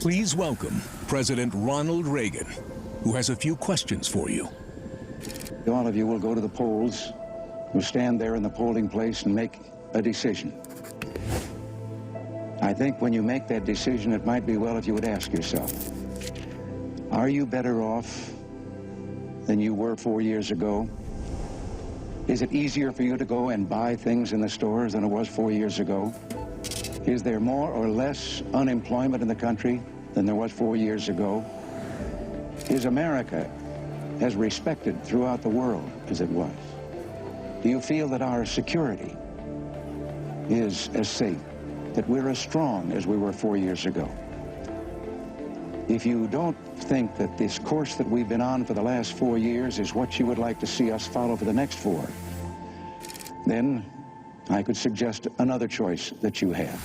Please welcome President Ronald Reagan, who has a few questions for you. All of you will go to the polls, will stand there in the polling place and make a decision. I think when you make that decision, it might be well if you would ask yourself, are you better off than you were 4 years ago? Is it easier for you to go and buy things in the stores than it was 4 years ago? Is there more or less unemployment in the country than there was 4 years ago? Is America as respected throughout the world as it was? Do you feel that our security is as safe, that we're as strong as we were 4 years ago? If you don't think that this course that we've been on for the last 4 years is what you would like to see us follow for the next 4, then I could suggest another choice that you have.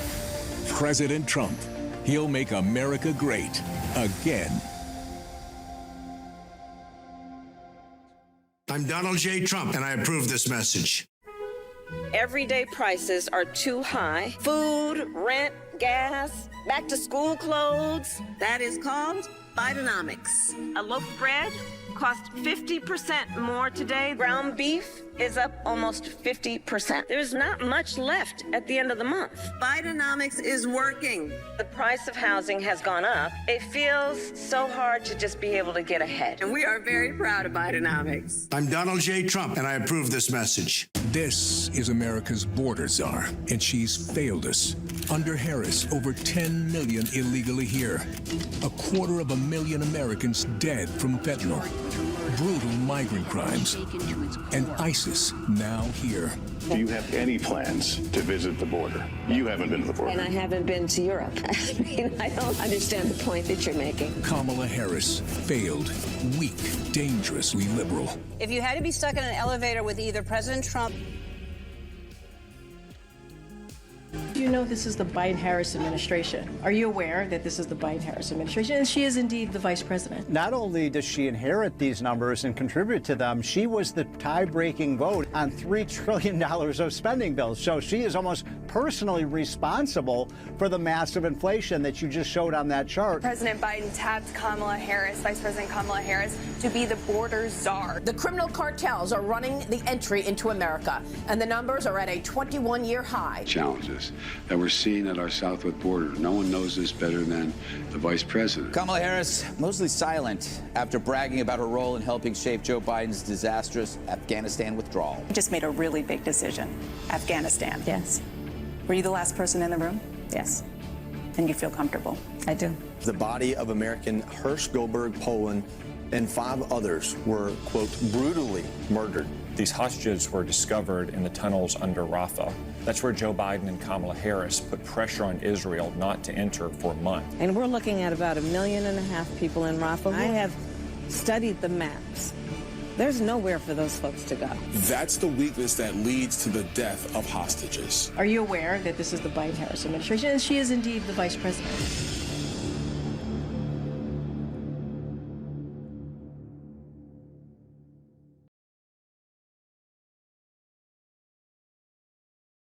President Trump. He'll make America great again. I'm Donald J. Trump, and I approve this message. Everyday prices are too high. Food, rent, gas, back-to-school clothes. That is called Bidenomics. A loaf of bread costs 50% more today. Ground beef is up almost 50%. There's not much left at the end of the month. Bidenomics is working. The price of housing has gone up. It feels so hard to just be able to get ahead. And we are very proud of Bidenomics. I'm Donald J. Trump, and I approve this message. This is America's border czar, and she's failed us. Under Harris, over 10 million illegally here. 250,000 Americans dead from fentanyl. Brutal migrant crimes. And ISIS now here. Do you have any plans to visit the border? You haven't been to the border. And I haven't been to Europe. I mean, I don't understand the point that you're making. Kamala Harris failed, weak, dangerously liberal. If you had to be stuck in an elevator with either President Trump... You know this is the Biden-Harris administration. Are you aware that this is the Biden-Harris administration? And she is indeed the vice president. Not only does she inherit these numbers and contribute to them, she was the tie-breaking vote on $3 trillion of spending bills. So she is almost personally responsible for the massive inflation that you just showed on that chart. President Biden tapped Kamala Harris, Vice President Kamala Harris, to be the border czar. The criminal cartels are running the entry into America, and the numbers are at a 21-year high. Challenges that we're seeing at our southwest border. No one knows this better than the vice president. Kamala Harris, mostly silent after bragging about her role in helping shape Joe Biden's disastrous Afghanistan withdrawal. Just made a really big decision. Afghanistan. Yes. Were you the last person in the room? Yes. And you feel comfortable? I do. The body of American Hirsch Goldberg, Poland, and 5 others were, quote, brutally murdered. These hostages were discovered in the tunnels under Rafah. That's where Joe Biden and Kamala Harris put pressure on Israel not to enter for a month. And we're looking at about 1.5 million people in Rafah. I have studied the maps. There's nowhere for those folks to go. That's the weakness that leads to the death of hostages. Are you aware that this is the Biden-Harris administration? And she is indeed the vice president.